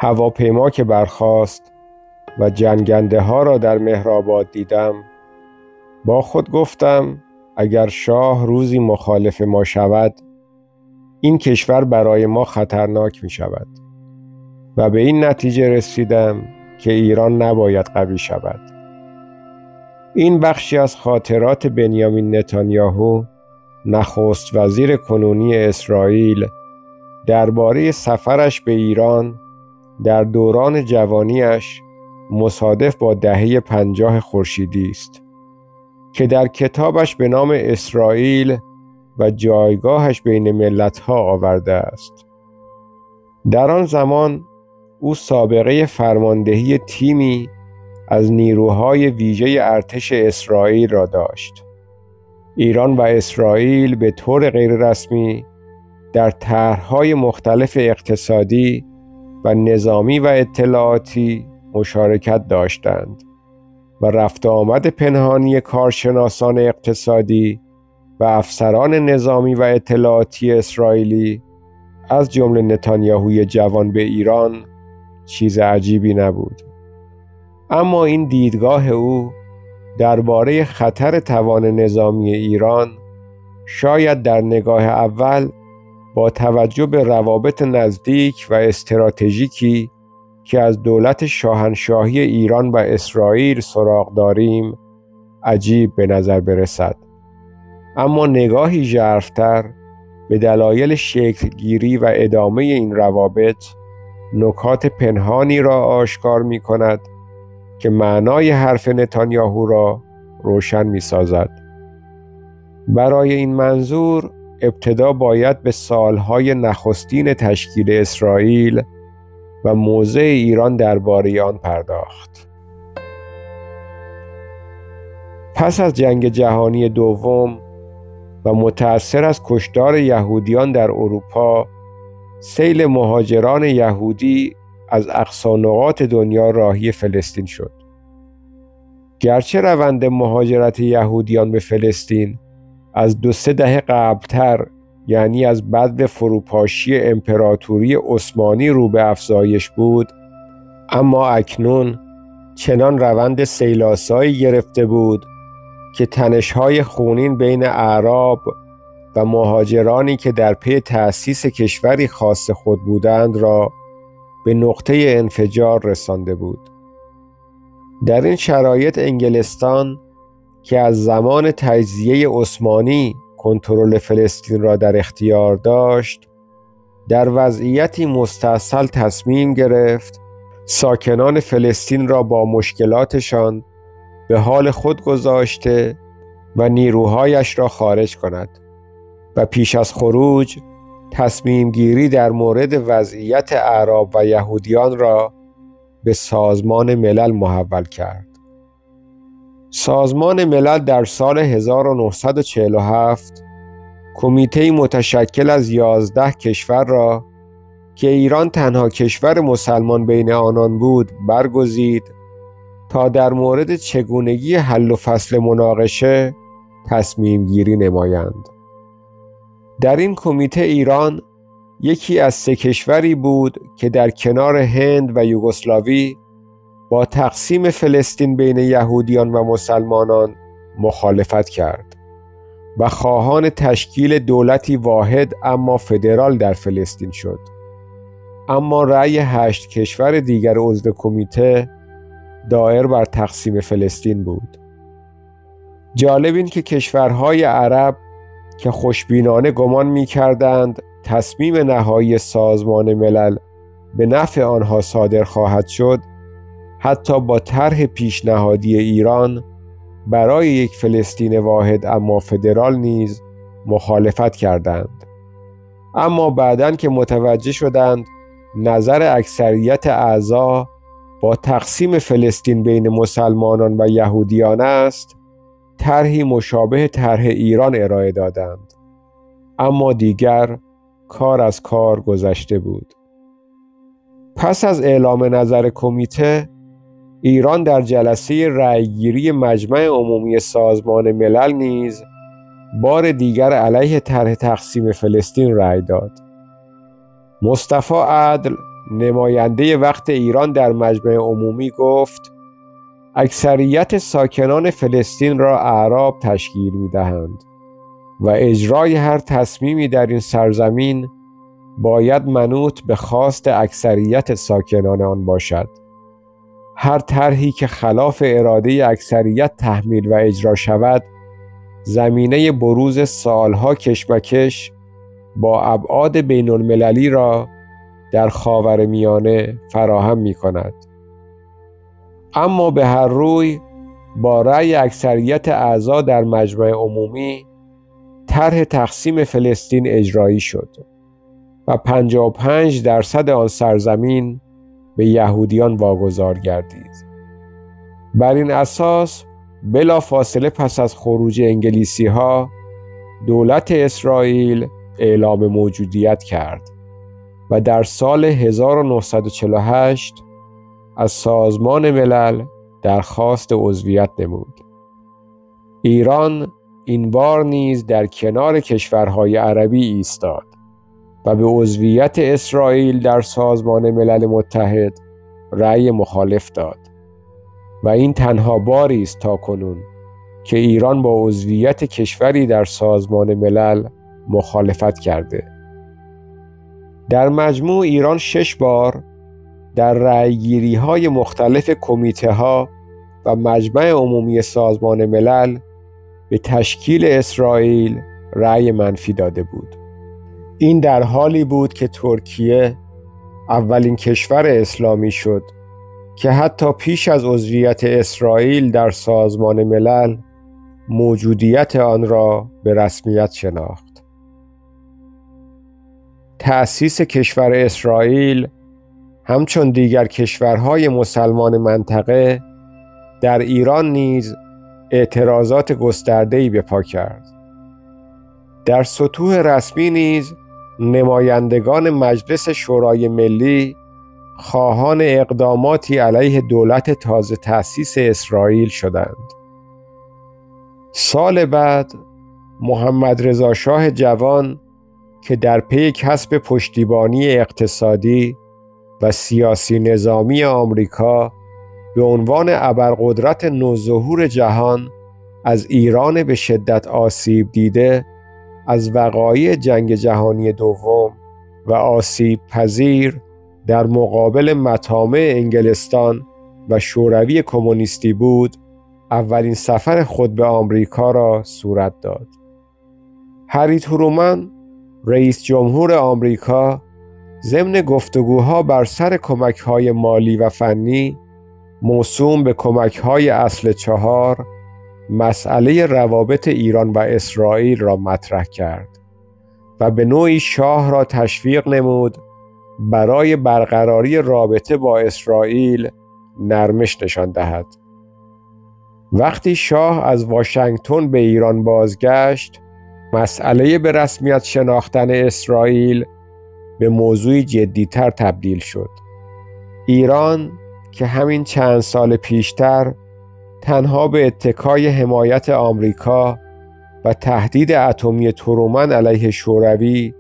هواپیما که برخاست و جنگنده ها را در مهرآباد دیدم، با خود گفتم اگر شاه روزی مخالف ما شود، این کشور برای ما خطرناک می شود و به این نتیجه رسیدم که ایران نباید قوی شود. این بخشی از خاطرات بنیامین نتانیاهو، نخست وزیر کنونی اسرائیل، درباره سفرش به ایران در دوران جوانیش مصادف با دهه 50 خورشیدی است که در کتابش به نام اسرائیل و جایگاهش بین ملت‌ها آورده است. در آن زمان او سابقه فرماندهی تیمی از نیروهای ویژه ارتش اسرائیل را داشت. ایران و اسرائیل به طور غیررسمی در طرح‌های مختلف اقتصادی و نظامی و اطلاعاتی مشارکت داشتند و رفت آمد پنهانی کارشناسان اقتصادی و افسران نظامی و اطلاعاتی اسرائیلی از جمله نتانیاهوی جوان به ایران چیز عجیبی نبود. اما این دیدگاه او درباره خطر توان نظامی ایران شاید در نگاه اول با توجه به روابط نزدیک و استراتژیکی که از دولت شاهنشاهی ایران و اسرائیل سراغ داریم عجیب به نظر برسد، اما نگاهی ژرف‌تر به دلایل شکلگیری و ادامه این روابط نکات پنهانی را آشکار می کند که معنای حرف نتانیاهو را روشن می سازد. برای این منظور ابتدا باید به سالهای نخستین تشکیل اسرائیل و موضع ایران درباره آن پرداخت. پس از جنگ جهانی دوم و متأثر از کشتار یهودیان در اروپا، سیل مهاجران یهودی از اقصا نقاط دنیا راهی فلسطین شد. گرچه روند مهاجرت یهودیان به فلسطین از 2-3 دهه قبلتر، یعنی از بعد فروپاشی امپراتوری عثمانی رو به افزایش بود، اما اکنون چنان روند سیل‌آسایی گرفته بود که تنش‌های خونین بین اعراب و مهاجرانی که در پی تأسیس کشوری خاص خود بودند را به نقطه انفجار رسانده بود. در این شرایط انگلستان که از زمان تجزیه عثمانی کنترل فلسطین را در اختیار داشت، در وضعیتی مستعصل تصمیم گرفت ساکنان فلسطین را با مشکلاتشان به حال خود گذاشته و نیروهایش را خارج کند و پیش از خروج تصمیم گیری در مورد وضعیت اعراب و یهودیان را به سازمان ملل محول کرد. سازمان ملل در سال 1947 کمیته متشکل از 11 کشور را که ایران تنها کشور مسلمان بین آنان بود برگزید تا در مورد چگونگی حل و فصل مناقشه تصمیم گیری نمایند. در این کمیته ایران یکی از 3 کشوری بود که در کنار هند و یوگسلاوی با تقسیم فلسطین بین یهودیان و مسلمانان مخالفت کرد و خواهان تشکیل دولتی واحد اما فدرال در فلسطین شد. اما رأی 8 کشور دیگر عضو کمیته دایر بر تقسیم فلسطین بود. جالب این که کشورهای عرب که خوشبینانه گمان می‌کردند تصمیم نهایی سازمان ملل به نفع آنها صادر خواهد شد، حتی با طرح پیشنهادی ایران برای یک فلسطین واحد اما فدرال نیز مخالفت کردند. اما بعداً که متوجه شدند نظر اکثریت اعضا با تقسیم فلسطین بین مسلمانان و یهودیان است، طرحی مشابه طرح ایران ارائه دادند. اما دیگر کار از کار گذشته بود. پس از اعلام نظر کمیته، ایران در جلسه رأیگیری مجمع عمومی سازمان ملل نیز بار دیگر علیه طرح تقسیم فلسطین رأی داد. مصطفی عدل نماینده وقت ایران در مجمع عمومی گفت اکثریت ساکنان فلسطین را اعراب تشکیل می‌دهند و اجرای هر تصمیمی در این سرزمین باید منوط به خواست اکثریت ساکنان آن باشد. هر طرحی که خلاف اراده اکثریت تحمیل و اجرا شود، زمینه بروز سالها کشمکش با ابعاد بین المللی را در خاورمیانه فراهم می کند. اما به هر روی با رأی اکثریت اعضا در مجمع عمومی طرح تقسیم فلسطین اجرایی شد و 55% آن سرزمین به یهودیان واگذار گردید. بر این اساس بلافاصله پس از خروج انگلیسی‌ها دولت اسرائیل اعلام موجودیت کرد و در سال 1948 از سازمان ملل درخواست عضویت نمود. ایران این بار نیز در کنار کشورهای عربی ایستاد و به عضویت اسرائیل در سازمان ملل متحد رأی مخالف داد و این تنها باری است تاکنون که ایران با عضویت کشوری در سازمان ملل مخالفت کرده. در مجموع ایران 6 بار در رأیگیری‌های مختلف کمیته‌ها و مجمع عمومی سازمان ملل به تشکیل اسرائیل رأی منفی داده بود. این در حالی بود که ترکیه اولین کشور اسلامی شد که حتی پیش از عضویت اسرائیل در سازمان ملل موجودیت آن را به رسمیت شناخت. تأسیس کشور اسرائیل همچون دیگر کشورهای مسلمان منطقه در ایران نیز اعتراضات گسترده‌ای به پا کرد. در سطوح رسمی نیز نمایندگان مجلس شورای ملی خواهان اقداماتی علیه دولت تازه تأسیس اسرائیل شدند. سال بعد محمد رضا شاه جوان که در پی کسب پشتیبانی اقتصادی و سیاسی نظامی آمریکا به عنوان ابرقدرت نوظهور جهان از ایران به شدت آسیب دیده از وقایع جنگ جهانی دوم و آسیب پذیر در مقابل مطامع انگلستان و شوروی کمونیستی بود، اولین سفر خود به آمریکا را صورت داد. هری ترومن رئیس جمهور آمریکا ضمن گفتگوها بر سر کمک‌های مالی و فنی موسوم به کمک‌های اصل 4 مسئله روابط ایران و اسرائیل را مطرح کرد و به نوعی شاه را تشویق نمود برای برقراری رابطه با اسرائیل نرمش نشان دهد. وقتی شاه از واشنگتن به ایران بازگشت، مسئله به رسمیت شناختن اسرائیل به موضوعی جدی‌تر تبدیل شد. ایران که همین چند سال پیشتر تنها به اتکای حمایت آمریکا و تهدید اتمی ترومن علیه شوروی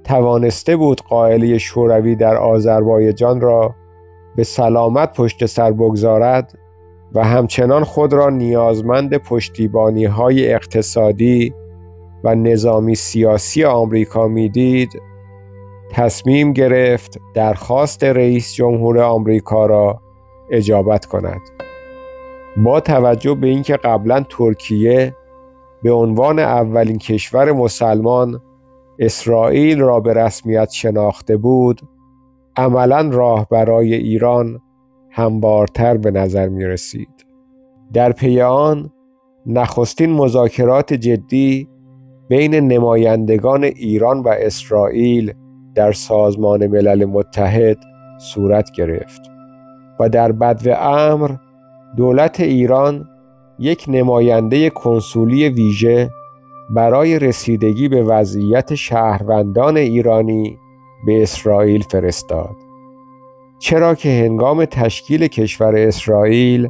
توانسته بود قائله شوروی در آذربایجان را به سلامت پشت سر بگذارد و همچنان خود را نیازمند پشتیبانی‌های اقتصادی و نظامی سیاسی آمریکا می‌دید، تصمیم گرفت درخواست رئیس جمهور آمریکا را اجابت کند. با توجه به اینکه قبلا ترکیه به عنوان اولین کشور مسلمان اسرائیل را به رسمیت شناخته بود، عملاً راه برای ایران هموارتر به نظر می رسید. در پی آن نخستین مذاکرات جدی بین نمایندگان ایران و اسرائیل در سازمان ملل متحد صورت گرفت و در بدو امر دولت ایران یک نماینده کنسولی ویژه برای رسیدگی به وضعیت شهروندان ایرانی به اسرائیل فرستاد، چرا که هنگام تشکیل کشور اسرائیل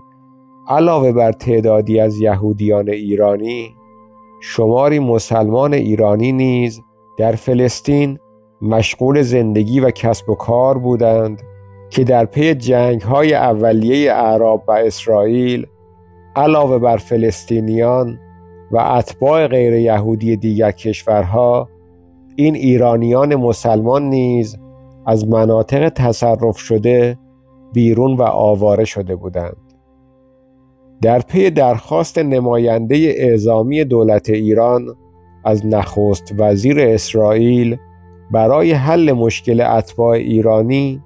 علاوه بر تعدادی از یهودیان ایرانی، شماری مسلمان ایرانی نیز در فلسطین مشغول زندگی و کسب و کار بودند که در پی جنگ‌های اولیه اعراب و اسرائیل علاوه بر فلسطینیان و اتباع غیر یهودی دیگر کشورها، این ایرانیان مسلمان نیز از مناطق تصرف شده بیرون و آواره شده بودند. در پی درخواست نماینده اعزامی دولت ایران از نخست وزیر اسرائیل برای حل مشکل اتباع ایرانی،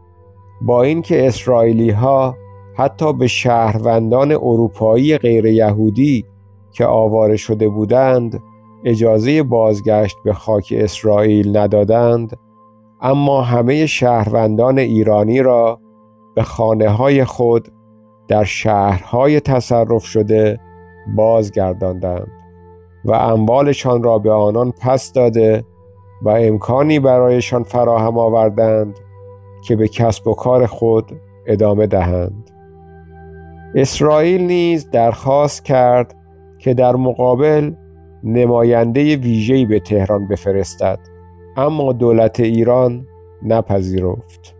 با اینکه اسرائیلی‌ها حتی به شهروندان اروپایی غیر یهودی که آواره شده بودند اجازه بازگشت به خاک اسرائیل ندادند، اما همه شهروندان ایرانی را به خانه‌های خود در شهرهای تصرف شده بازگرداندند و اموالشان را به آنان پس داده و امکانی برایشان فراهم آوردند که به کسب و کار خود ادامه دهند. اسرائیل نیز درخواست کرد که در مقابل نماینده ویژه‌ای به تهران بفرستد، اما دولت ایران نپذیرفت.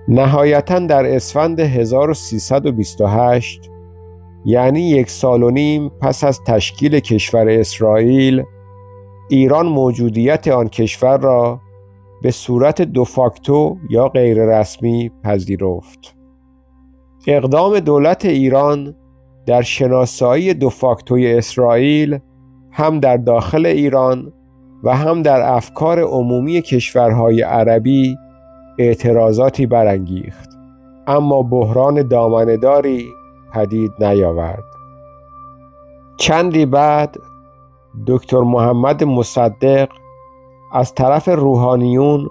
نهایتاً در اسفند 1328، یعنی 1.5 سال پس از تشکیل کشور اسرائیل، ایران موجودیت آن کشور را به صورت دوفاکتو یا غیر رسمی پذیرفت. اقدام دولت ایران در شناسایی دوفاکتوی اسرائیل هم در داخل ایران و هم در افکار عمومی کشورهای عربی اعتراضاتی برانگیخت، اما بحران دامنه‌داری پدید نیاورد. چندی بعد دکتر محمد مصدق از طرف روحانیون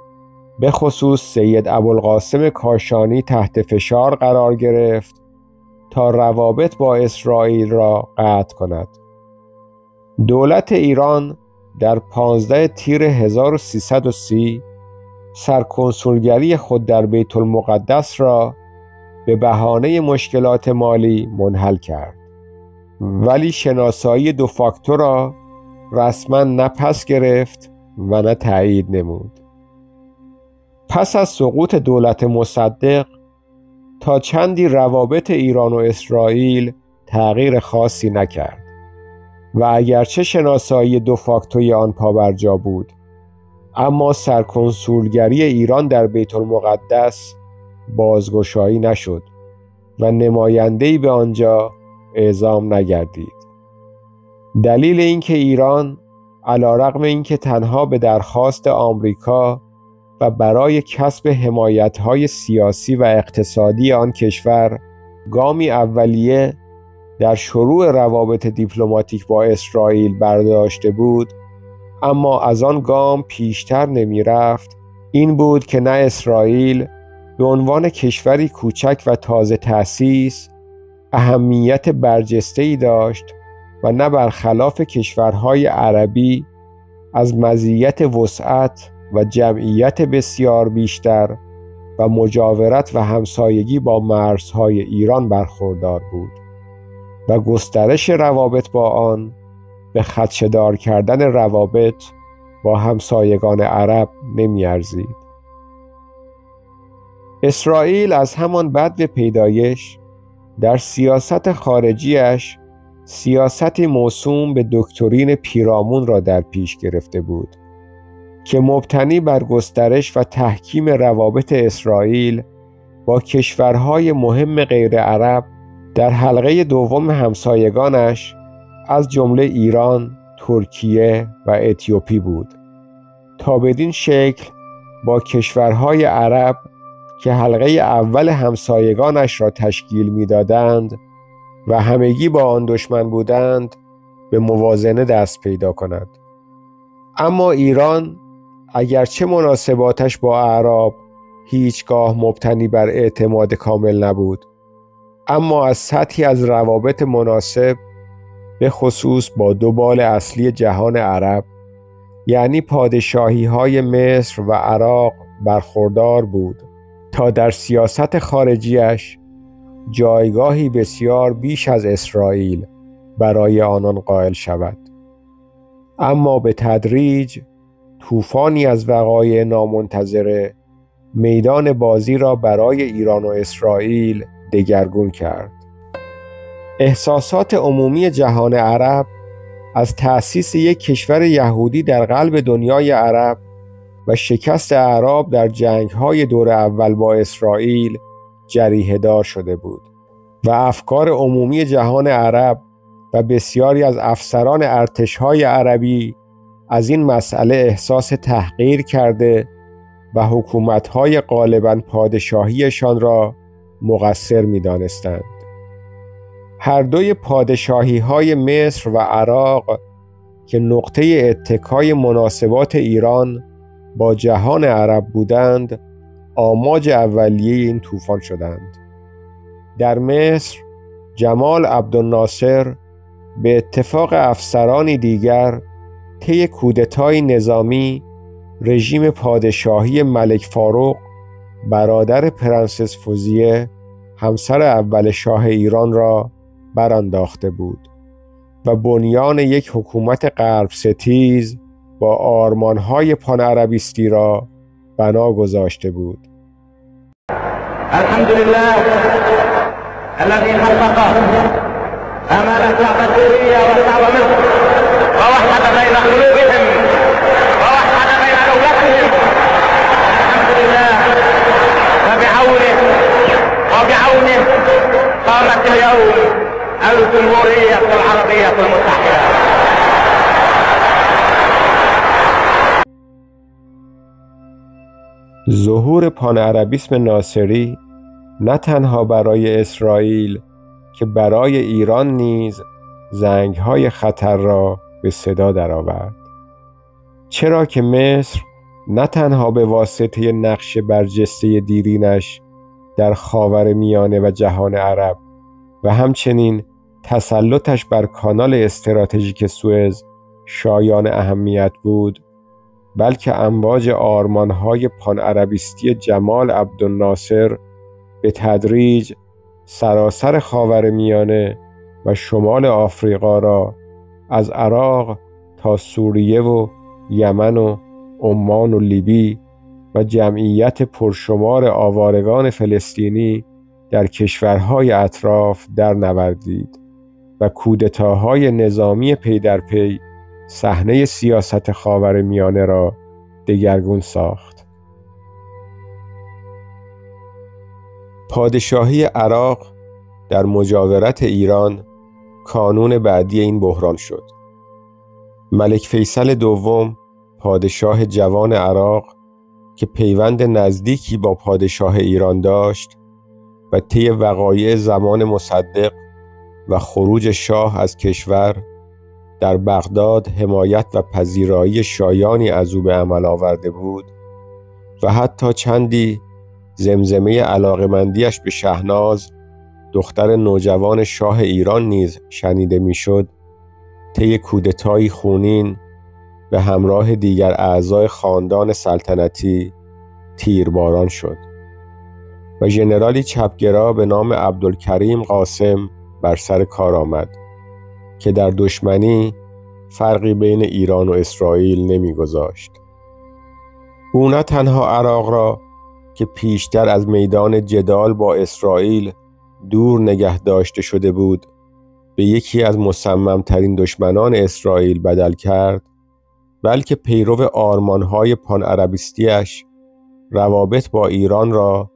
به خصوص سید ابوالقاسم کاشانی تحت فشار قرار گرفت تا روابط با اسرائیل را قطع کند. دولت ایران در 15 تیر 1330 سرکنسولگری خود در بیت المقدس را به بهانه مشکلات مالی منحل کرد، ولی شناسایی دوفاکتو را رسما نه پس گرفت و نه تایید نمود. پس از سقوط دولت مصدق تا چندی روابط ایران و اسرائیل تغییر خاصی نکرد و اگرچه شناسایی دوفاکتوی آن پابرجا بود، اما سرکنسولگری ایران در بیت المقدس بازگشایی نشد و نماینده‌ای به آنجا اعزام نگردید. دلیل اینکه ایران علیرغم اینکه تنها به درخواست آمریکا و برای کسب حمایت‌های سیاسی و اقتصادی آن کشور گامی اولیه در شروع روابط دیپلماتیک با اسرائیل برداشته بود، اما از آن گام پیشتر نمی رفت، این بود که نه اسرائیل به عنوان کشوری کوچک و تازه تأسیس اهمیت برجسته‌ای داشت و نه برخلاف کشورهای عربی از مزیت وسعت و جمعیت بسیار بیشتر و مجاورت و همسایگی با مرزهای ایران برخوردار بود و گسترش روابط با آن به خدشه‌دار کردن روابط با همسایگان عرب نمی‌ارزید. اسرائیل از همان بدو پیدایش در سیاست خارجیش سیاستی موسوم به دکترین پیرامون را در پیش گرفته بود که مبتنی بر گسترش و تحکیم روابط اسرائیل با کشورهای مهم غیر عرب در حلقه دوم همسایگانش از جمله ایران، ترکیه و اتیوپی بود، تا بدین شکل با کشورهای عرب که حلقه اول همسایگانش را تشکیل می‌دادند و همگی با آن دشمن بودند به موازنه دست پیدا کند. اما ایران اگرچه مناسباتش با اعراب هیچگاه مبتنی بر اعتماد کامل نبود، اما از سطحی از روابط مناسب به خصوص با دو بال اصلی جهان عرب، یعنی پادشاهی‌های مصر و عراق برخوردار بود تا در سیاست خارجیش جایگاهی بسیار بیش از اسرائیل برای آنان قائل شود. اما به تدریج طوفانی از وقایع نامنتظره میدان بازی را برای ایران و اسرائیل دگرگون کرد. احساسات عمومی جهان عرب از تأسیس یک کشور یهودی در قلب دنیای عرب و شکست اعراب در جنگ‌های دور اول با اسرائیل جریحه دار شده بود و افکار عمومی جهان عرب و بسیاری از افسران ارتش‌های عربی از این مسئله احساس تحقیر کرده و حکومت‌های غالباً پادشاهیشان را مقصر می‌دانستند. هر دوی پادشاهی‌های مصر و عراق که نقطه اتکای مناسبات ایران با جهان عرب بودند، آماج اولیه این طوفان شدند. در مصر جمال عبدالناصر به اتفاق افسرانی دیگر طی کودتای نظامی رژیم پادشاهی ملک فاروق برادر پرنسس فوزیه همسر اول شاه ایران را برانداخته بود و بنیان یک حکومت غرب ستیز با آرمانهای پان عربیستی را بنا گذاشته بود. الحمدلله الذي حقق آمال الشعب السوري وشعب مصر ووحد بين قلوبهم ووحد بين دولتهم. الحمد لله فبعونه وبعونه قامت اليوم الجمهورية العربية المتحدة. ظهور پانعربیسم ناصری نه تنها برای اسرائیل که برای ایران نیز زنگ‌های خطر را به صدا درآورد، چرا که مصر نه تنها به واسطه نقش برجسته دیرینش در خاورمیانه و جهان عرب و همچنین تسلطش بر کانال استراتژیک سوئز شایان اهمیت بود، بلکه امواج آرمان‌های پانعربیستی جمال عبدالناصر به تدریج سراسر خاورمیانه و شمال آفریقا را از عراق تا سوریه و یمن و عمان و لیبی و جمعیت پرشمار آوارگان فلسطینی در کشورهای اطراف در نوردید و کودتاهای نظامی پی در پی صحنه سیاست خاورمیانه را دگرگون ساخت. پادشاهی عراق در مجاورت ایران کانون بعدی این بحران شد. ملک فیصل دوم، پادشاه جوان عراق که پیوند نزدیکی با پادشاه ایران داشت و طی وقایع زمان مصدق و خروج شاه از کشور در بغداد حمایت و پذیرایی شایانی از او به عمل آورده بود و حتی چندی زمزمه علاقمندیش به شهناز دختر نوجوان شاه ایران نیز شنیده میشد، طی کودتایی خونین به همراه دیگر اعضای خاندان سلطنتی تیرباران شد و ژنرالی چپگرا به نام عبدالکریم قاسم بر سر کار آمد که در دشمنی فرقی بین ایران و اسرائیل نمی‌گذاشت. او نه تنها عراق را که پیشتر از میدان جدال با اسرائیل دور نگه داشته شده بود به یکی از مصمم‌ترین دشمنان اسرائیل بدل کرد، بلکه پیرو آرمان‌های پانعربیستی‌اش روابط با ایران را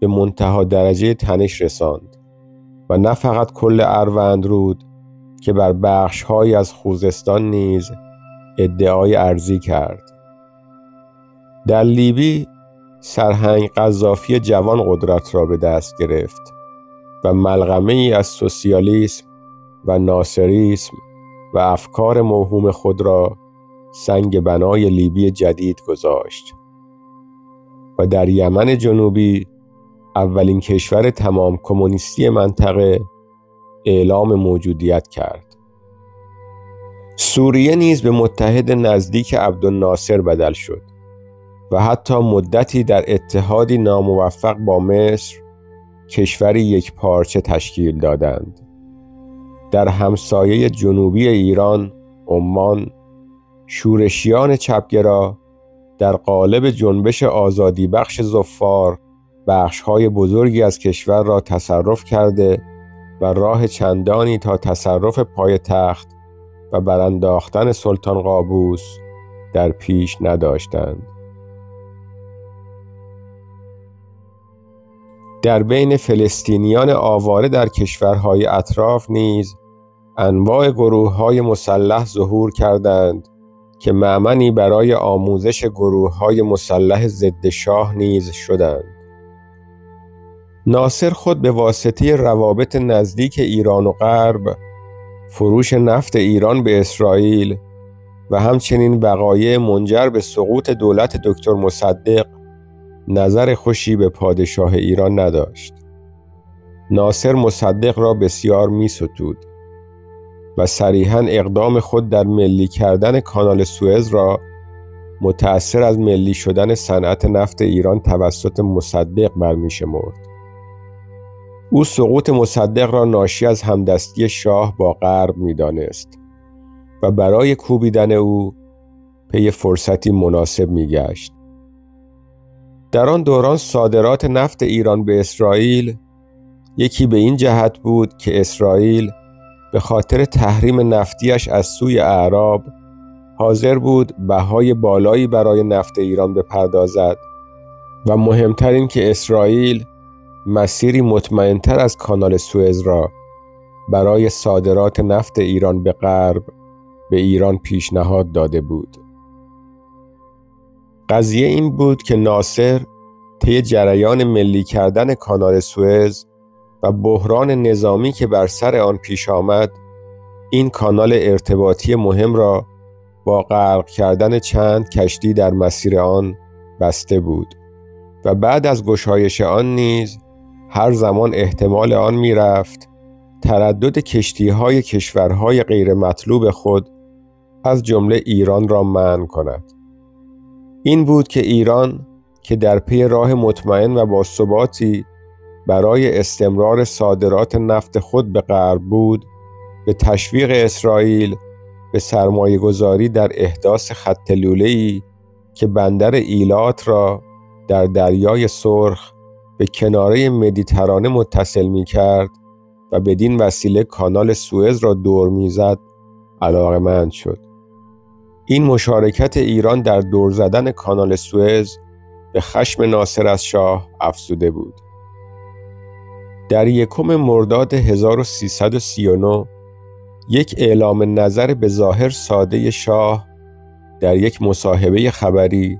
به منتها درجه تنش رساند و نه فقط کل اروندرود که بر بخش‌هایی از خوزستان نیز ادعای ارضی کرد. در لیبی سرهنگ قذافی جوان قدرت را به دست گرفت و ملغمه‌ای از سوسیالیسم و ناصریسم و افکار موهوم خود را سنگ بنای لیبی جدید گذاشت و در یمن جنوبی اولین کشور تمام کمونیستی منطقه اعلام موجودیت کرد. سوریه نیز به متحد نزدیک عبدالناصر بدل شد و حتی مدتی در اتحادی ناموفق با مصر کشوری یک پارچه تشکیل دادند. در همسایه جنوبی ایران، عمان، شورشیان چپگرا در قالب جنبش آزادی بخش ظفار بخش‌های بزرگی از کشور را تصرف کرده و راه چندانی تا تصرف پایتخت و برانداختن سلطان قابوس در پیش نداشتند. در بین فلسطینیان آواره در کشورهای اطراف نیز انواع گروه‌های مسلح ظهور کردند که مأمنی برای آموزش گروه‌های مسلح ضد شاه نیز شدند. ناصر خود به واسطه روابط نزدیک ایران و غرب، فروش نفت ایران به اسرائیل و همچنین وقایع منجر به سقوط دولت دکتر مصدق نظر خوشی به پادشاه ایران نداشت. ناصر مصدق را بسیار می‌ستود و صریحاً اقدام خود در ملی کردن کانال سوئز را متأثر از ملی شدن صنعت نفت ایران توسط مصدق برمی‌شمرد. او سقوط مصدق را ناشی از همدستی شاه با غرب می‌دانست و برای کوبیدن او پی فرصتی مناسب می‌گشت. در آن دوران صادرات نفت ایران به اسرائیل یکی به این جهت بود که اسرائیل به خاطر تحریم نفتیش از سوی اعراب حاضر بود بهای بالایی برای نفت ایران بپردازد و مهمتر این که اسرائیل مسیری مطمئن‌تر از کانال سوئز را برای صادرات نفت ایران به غرب به ایران پیشنهاد داده بود. قضیه این بود که ناصر طی جریان ملی کردن کانال سوئز و بحران نظامی که بر سر آن پیش آمد، این کانال ارتباطی مهم را با غرق کردن چند کشتی در مسیر آن بسته بود و بعد از گشایش آن نیز هر زمان احتمال آن می رفت تردد کشتی‌های کشورهای غیر مطلوب خود از جمله ایران را منع کند. این بود که ایران که در پی راه مطمئن و باثباتی برای استمرار صادرات نفت خود به غرب بود، به تشویق اسرائیل به سرمایه‌گذاری در احداث خط لوله‌ای که بندر ایلات را در دریای سرخ به کناره مدیترانه متصل می‌کرد و بدین وسیله کانال سوئز را دور می‌زد علاقه‌مند شد. این مشارکت ایران در دور زدن کانال سوئز به خشم ناصر از شاه افزوده بود. در 1 مرداد 1339 یک اعلام نظر به ظاهر ساده شاه در یک مصاحبه خبری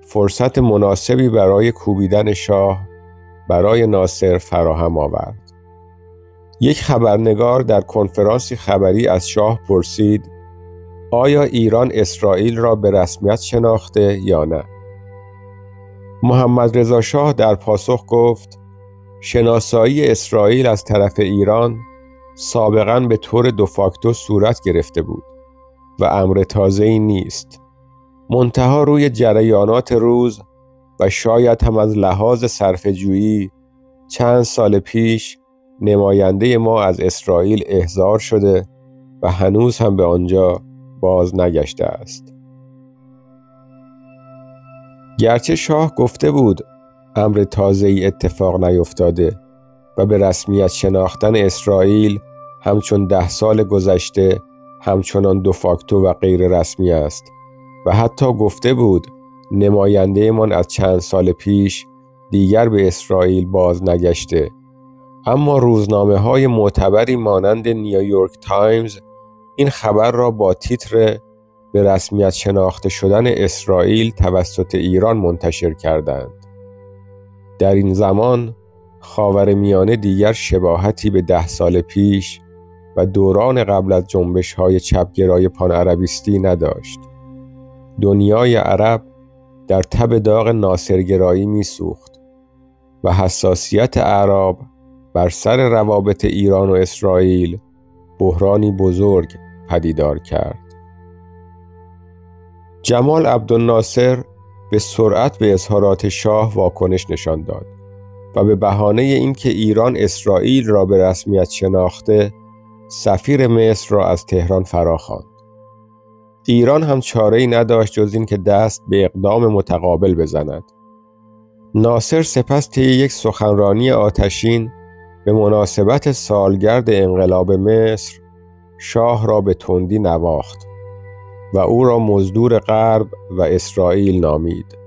فرصت مناسبی برای کوبیدن شاه برای ناصر فراهم آورد. یک خبرنگار در کنفرانسی خبری از شاه پرسید آیا ایران اسرائیل را به رسمیت شناخته یا نه؟ محمد رضا شاه در پاسخ گفت شناسایی اسرائیل از طرف ایران سابقاً به طور دوفاکتو صورت گرفته بود و امر تازه‌ای نیست. منتها روی جریانات روز و شاید هم از لحاظ صرفه‌جویی چند سال پیش نماینده ما از اسرائیل احضار شده و هنوز هم به آنجا باز نگشته است. گرچه شاه گفته بود امر تازه‌ای اتفاق نیفتاده و به رسمیت شناختن اسرائیل همچون 10 سال گذشته همچنان دوفاکتو و غیر رسمی است و حتی گفته بود نماینده من از چند سال پیش دیگر به اسرائیل باز نگشته، اما روزنامه‌های معتبری مانند نیویورک تایمز این خبر را با تیتر به رسمیت شناخته شدن اسرائیل توسط ایران منتشر کردند. در این زمان خاورمیانه دیگر شباهتی به 10 سال پیش و دوران قبل از جنبش‌های چپگرای پان عربیستی نداشت. دنیای عرب در تب داغ ناصرگرایی می‌سوخت و حساسیت اعراب بر سر روابط ایران و اسرائیل بحرانی بزرگ پدیدار کرد. جمال عبدالناصر به سرعت به اظهارات شاه واکنش نشان داد و به بهانه اینکه ایران اسرائیل را به رسمیت شناخته، سفیر مصر را از تهران فراخواند. ایران هم چاره‌ای نداشت جز این که دست به اقدام متقابل بزند. ناصر سپس طی یک سخنرانی آتشین به مناسبت سالگرد انقلاب مصر شاه را به تندی نواخت و او را مزدور غرب و اسرائیل نامید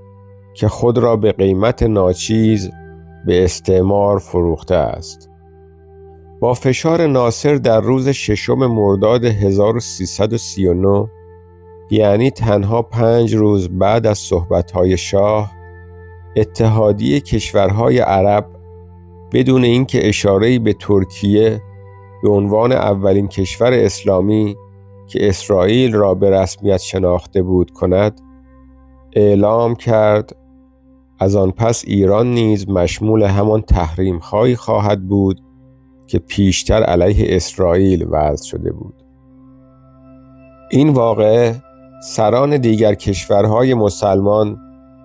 که خود را به قیمت ناچیز به استعمار فروخته است. با فشار ناصر در روز 6 مرداد 1339، یعنی تنها 5 روز بعد از صحبت‌های شاه، اتحادیه کشورهای عرب بدون اینکه اشاره‌ای به ترکیه به عنوان اولین کشور اسلامی که اسرائیل را به رسمیت شناخته بود کند، اعلام کرد از آن پس ایران نیز مشمول همان تحریم‌هایی خواهد بود که پیشتر علیه اسرائیل وضع شده بود. این واقعه سران دیگر کشورهای مسلمان،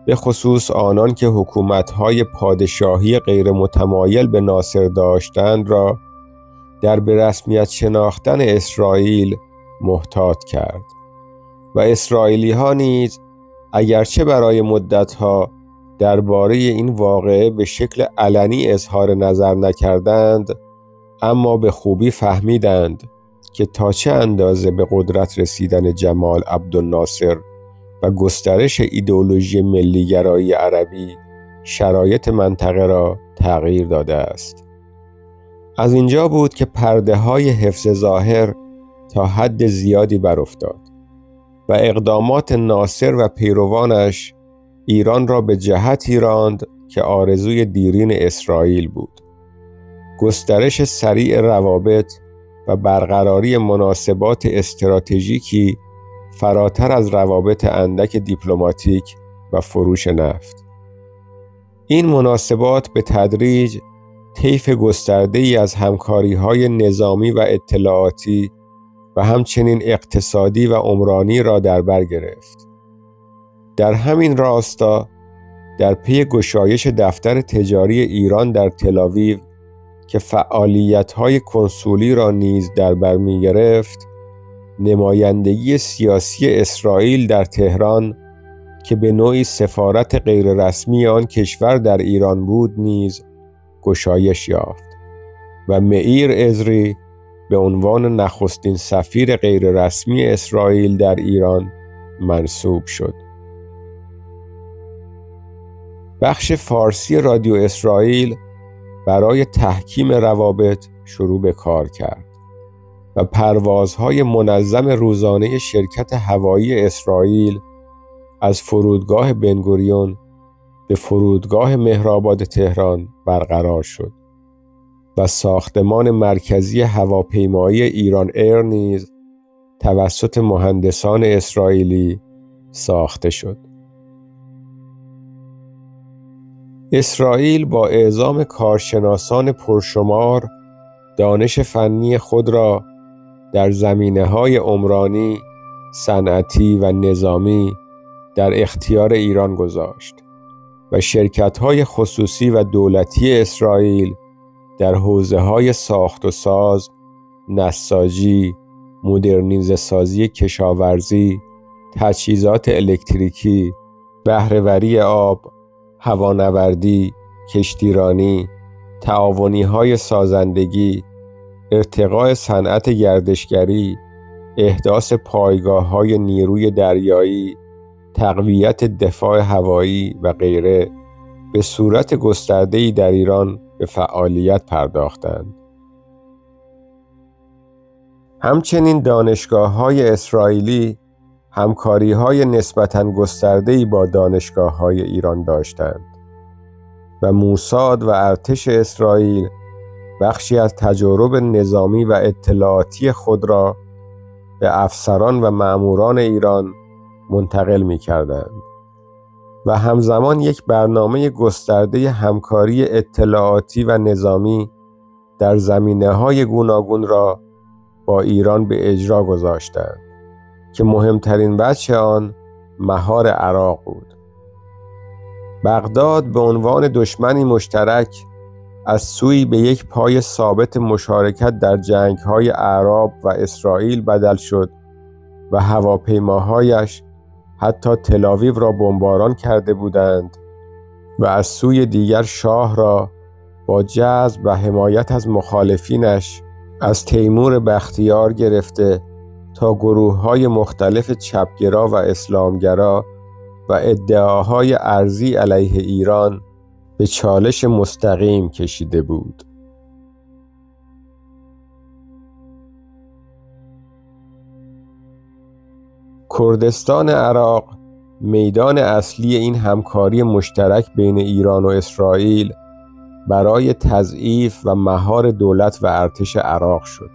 به خصوص آنان که حکومت‌های پادشاهی غیر متمایل به ناصر داشتند را در به رسمیت شناختن اسرائیل محتاط کرد و اسرائیلی‌ها نیز اگرچه برای مدت‌ها درباره این واقعه به شکل علنی اظهار نظر نکردند، اما به خوبی فهمیدند که تا چه اندازه به قدرت رسیدن جمال عبدالناصر و گسترش ایدئولوژی ملیگرایی عربی شرایط منطقه را تغییر داده است. از اینجا بود که پرده‌های حفظ ظاهر تا حد زیادی برافتاد و اقدامات ناصر و پیروانش ایران را به جهتی راند که آرزوی دیرین اسرائیل بود. گسترش سریع روابط و برقراری مناسبات استراتژیکی فراتر از روابط اندک دیپلماتیک و فروش نفت. این مناسبات به تدریج طیف گسترده‌ای از همکاری‌های نظامی و اطلاعاتی و همچنین اقتصادی و عمرانی را در بر گرفت. در همین راستا در پی گشایش دفتر تجاری ایران در تل‌آویو که فعالیت‌های کنسولی را نیز در بر می‌گرفت، نمایندگی سیاسی اسرائیل در تهران که به نوعی سفارت غیررسمی آن کشور در ایران بود نیز گشایش یافت و معیر عزری به عنوان نخستین سفیر غیررسمی اسرائیل در ایران منصوب شد. بخش فارسی رادیو اسرائیل برای تحکیم روابط شروع به کار کرد و پروازهای منظم روزانه شرکت هوایی اسرائیل از فرودگاه بنگوریون به فرودگاه مهرآباد تهران برقرار شد و ساختمان مرکزی هواپیمایی ایران ایر نیز توسط مهندسان اسرائیلی ساخته شد. اسرائیل با اعزام کارشناسان پرشمار دانش فنی خود را در زمینه‌های عمرانی، صنعتی و نظامی در اختیار ایران گذاشت و شرکت‌های خصوصی و دولتی اسرائیل در حوزه‌های ساخت و ساز، نساجی، مدرنیزه‌سازی کشاورزی، تجهیزات الکتریکی، بهره‌وری آب، هوانوردی، کشتیرانی، تعاونی‌های سازندگی، ارتقاء صنعت گردشگری، احداث پایگاه‌های نیروی دریایی، تقویت دفاع هوایی و غیره به صورت گسترده‌ای در ایران به فعالیت پرداختند. همچنین دانشگاه‌های اسرائیلی همکاری‌های نسبتاً گسترده‌ای با دانشگاه‌های ایران داشتند و موساد و ارتش اسرائیل بخشی از تجارب نظامی و اطلاعاتی خود را به افسران و مأموران ایران منتقل می‌کردند و همزمان یک برنامه گسترده همکاری اطلاعاتی و نظامی در زمینه‌های گوناگون را با ایران به اجرا گذاشتند که مهمترین بخش آن مهار عراق بود. بغداد به عنوان دشمنی مشترک از سوی به یک پای ثابت مشارکت در جنگ‌های اعراب و اسرائیل بدل شد و هواپیماهایش حتی تل‌آویو را بمباران کرده بودند و از سوی دیگر شاه را با جذب و حمایت از مخالفینش از تیمور بختیار گرفته تا گروه‌های مختلف چپگرا و اسلامگرا و ادعاهای ارضی علیه ایران به چالش مستقیم کشیده بود. کردستان عراق میدان اصلی این همکاری مشترک بین ایران و اسرائیل برای تضعیف و مهار دولت و ارتش عراق شد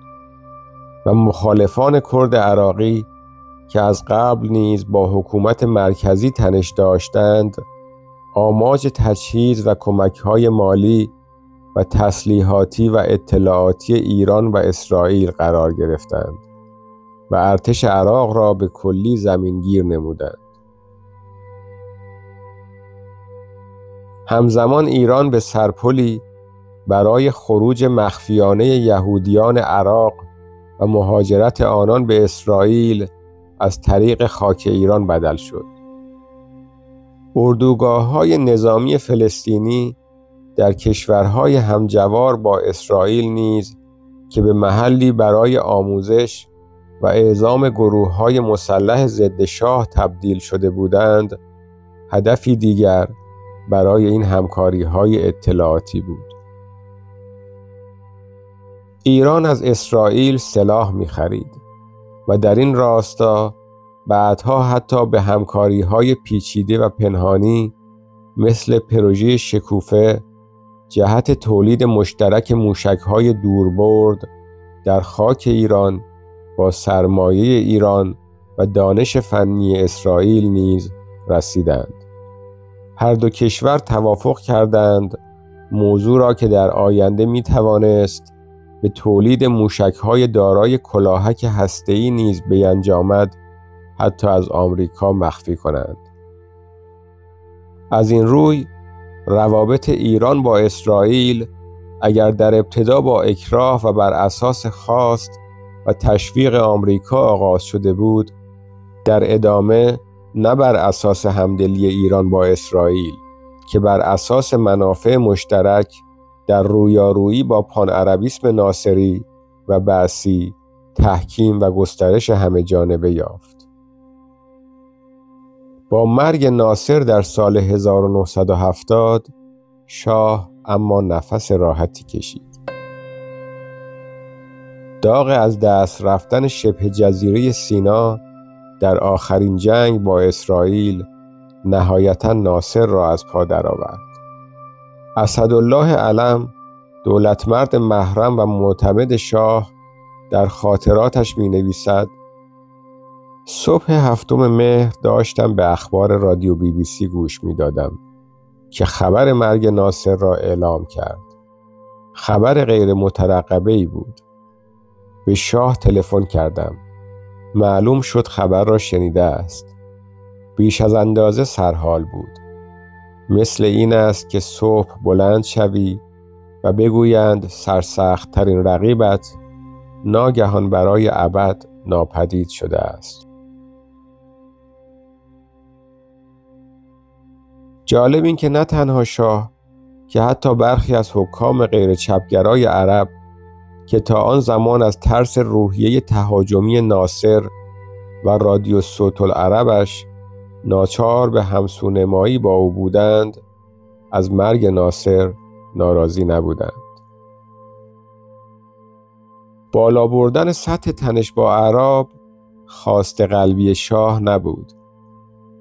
و مخالفان کرد عراقی که از قبل نیز با حکومت مرکزی تنش داشتند آماج تجهیز و کمک‌های مالی و تسلیحاتی و اطلاعاتی ایران و اسرائیل قرار گرفتند و ارتش عراق را به کلی زمینگیر نمودند. همزمان ایران به سرپلی برای خروج مخفیانه یهودیان عراق و مهاجرت آنان به اسرائیل از طریق خاک ایران بدل شد. اردوگاه‌های نظامی فلسطینی در کشورهای همجوار با اسرائیل نیز که به محلی برای آموزش و اعزام گروه‌های مسلح ضد شاه تبدیل شده بودند، هدفی دیگر برای این همکاری‌های اطلاعاتی بود. ایران از اسرائیل سلاح می‌خرید و در این راستا بعدها حتی به همکاری‌های پیچیده و پنهانی مثل پروژه شکوفه جهت تولید مشترک موشک‌های دوربرد در خاک ایران با سرمایه ایران و دانش فنی اسرائیل نیز رسیدند. هر دو کشور توافق کردند موضوع را که در آینده می‌توانست به تولید موشک‌های دارای کلاهک هسته‌ای نیز بیانجامد حتی از آمریکا مخفی کنند. از این روی روابط ایران با اسرائیل اگر در ابتدا با اکراه و بر اساس خواست و تشویق آمریکا آغاز شده بود، در ادامه نه بر اساس همدلی ایران با اسرائیل که بر اساس منافع مشترک در رویارویی با پان عربیسم ناصری و بعثی تحکیم و گسترش همه جانبه یافت. با مرگ ناصر در سال 1970 شاه اما نفس راحتی کشید. داغ از دست رفتن شبه جزیره سینا در آخرین جنگ با اسرائیل نهایتاً ناصر را از پا درآورد. اسدالله علم، دولتمرد محرم و معتمد شاه، در خاطراتش می‌نویسد: صبح 7 مهر داشتم به اخبار رادیو BBC گوش می‌دادم که خبر مرگ ناصر را اعلام کرد. خبر غیر مترقبه‌ای بود. به شاه تلفن کردم. معلوم شد خبر را شنیده است. بیش از اندازه سرحال بود. مثل این است که صبح بلند شوی و بگویند سرسخت ترین رقیبت ناگهان برای ابد ناپدید شده است. جالب این که نه تنها شاه که حتی برخی از حکام غیر چپگرای عرب که تا آن زمان از ترس روحیه تهاجمی ناصر و رادیو صوت العربش ناچار به همسونمایی با او بودند، از مرگ ناصر ناراضی نبودند. بالا بردن سطح تنش با اعراب خواست قلبی شاه نبود.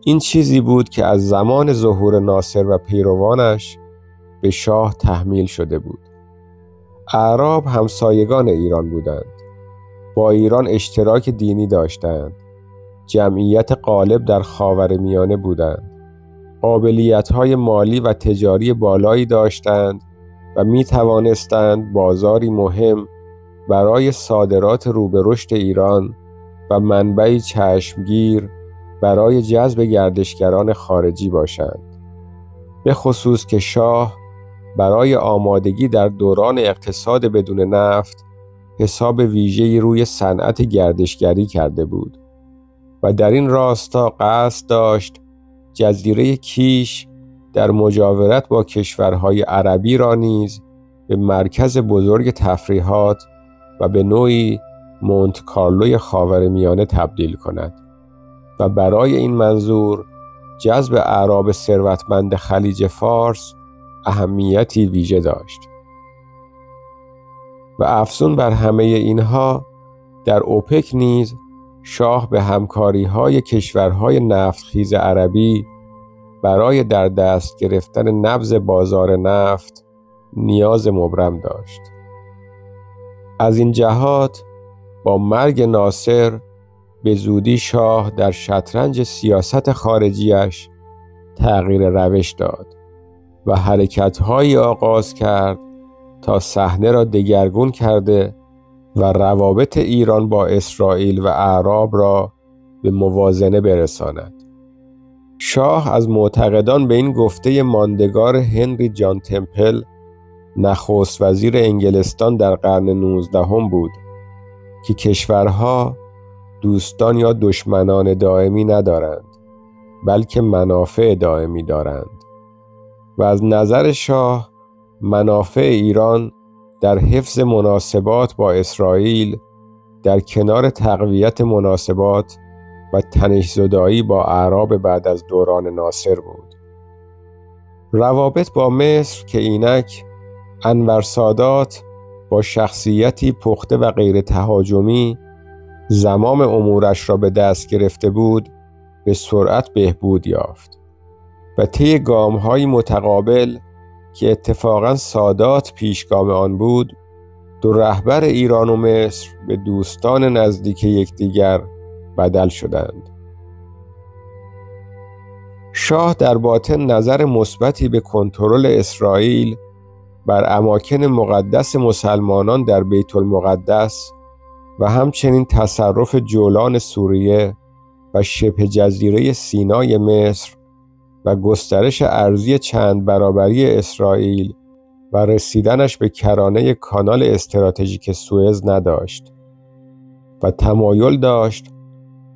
این چیزی بود که از زمان ظهور ناصر و پیروانش به شاه تحمیل شده بود. اعراب همسایگان ایران بودند. با ایران اشتراک دینی داشتند. جمعیت غالب در خاورمیانه بودند. قابلیت‌های مالی و تجاری بالایی داشتند و می توانستند بازاری مهم برای صادرات رو به رشد ایران و منبعی چشمگیر برای جذب گردشگران خارجی باشند. به خصوص که شاه برای آمادگی در دوران اقتصاد بدون نفت حساب ویژه‌ای روی صنعت گردشگری کرده بود و در این راستا قصد داشت جزیره کیش در مجاورت با کشورهای عربی را نیز به مرکز بزرگ تفریحات و به نوعی مونت کارلوی خاورمیانه تبدیل کند و برای این منظور جذب اعراب ثروتمند خلیج فارس اهمیتی ویژه داشت. و افزون بر همه اینها در اوپک نیز شاه به همکاری‌های کشورهای نفتخیز عربی برای در دست گرفتن نبض بازار نفت نیاز مبرم داشت. از این جهات با مرگ ناصر به زودی شاه در شطرنج سیاست خارجیش تغییر روش داد و حرکت‌هایی آغاز کرد تا صحنه را دگرگون کرده و روابط ایران با اسرائیل و اعراب را به موازنه برساند. شاه از معتقدان به این گفته ماندگار هنری جان تمپل، نخست وزیر انگلستان در قرن 19 بود که کشورها دوستان یا دشمنان دائمی ندارند، بلکه منافع دائمی دارند و از نظر شاه منافع ایران در حفظ مناسبات با اسرائیل در کنار تقویت مناسبات و تنش‌زدایی با اعراب بعد از دوران ناصر بود. روابط با مصر که اینک انور سادات با شخصیتی پخته و غیر تهاجمی زمام امورش را به دست گرفته بود، به سرعت بهبود یافت و طی گام‌های متقابل که اتفاقاً سادات پیشگام آن بود، دو رهبر ایران و مصر به دوستان نزدیک یکدیگر بدل شدند. شاه در باطن نظر مثبتی به کنترل اسرائیل بر اماکن مقدس مسلمانان در بیت المقدس و همچنین تصرف جولان سوریه و شبه جزیره سینای مصر و گسترش ارضی چند برابری اسرائیل و رسیدنش به کرانه کانال استراتژیک سوئز نداشت و تمایل داشت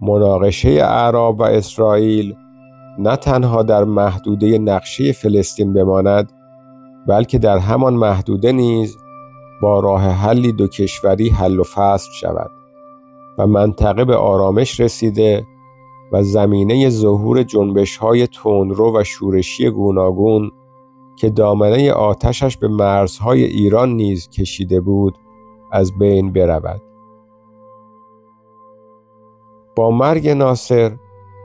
مناقشه اعراب و اسرائیل نه تنها در محدوده نقشه فلسطین بماند، بلکه در همان محدوده نیز با راه حلی دو کشوری حل و فصل شود و منطقه به آرامش رسیده و زمینه ظهور جنبش‌های تندرو و شورشی گوناگون که دامنه آتشش به مرزهای ایران نیز کشیده بود از بین برود. با مرگ ناصر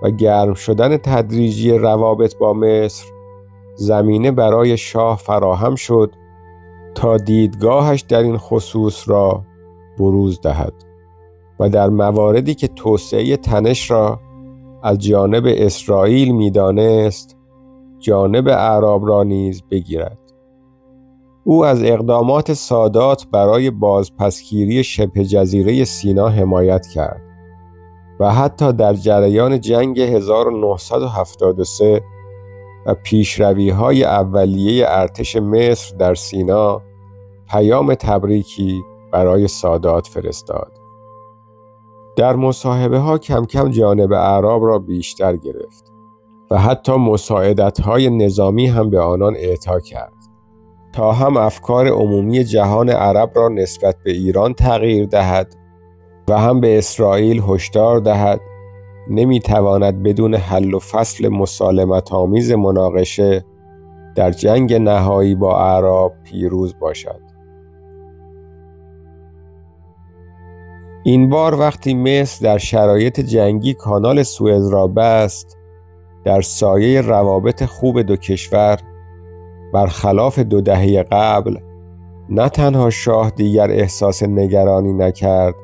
و گرم شدن تدریجی روابط با مصر، زمینه برای شاه فراهم شد تا دیدگاهش در این خصوص را بروز دهد و در مواردی که توسعه تنش را از جانب اسرائیل می‌دانست، جانب اعراب را نیز بگیرد. او از اقدامات سادات برای بازپسگیری شبه جزیره سینا حمایت کرد و حتی در جریان جنگ 1973 و پیشروی‌های اولیه ارتش مصر در سینا پیام تبریکی برای سادات فرستاد. در مصاحبه‌ها کم کم جانب اعراب را بیشتر گرفت و حتی مساعدت‌های نظامی هم به آنان اعطا کرد تا هم افکار عمومی جهان عرب را نسبت به ایران تغییر دهد و هم به اسرائیل هشدار دهد نمی‌تواند بدون حل و فصل مسالمت‌آمیز مناقشه در جنگ نهایی با اعراب پیروز باشد. این بار وقتی مصر در شرایط جنگی کانال سوئز را بست، در سایه روابط خوب دو کشور، برخلاف 2 دهه قبل، نه تنها شاه دیگر احساس نگرانی نکرد،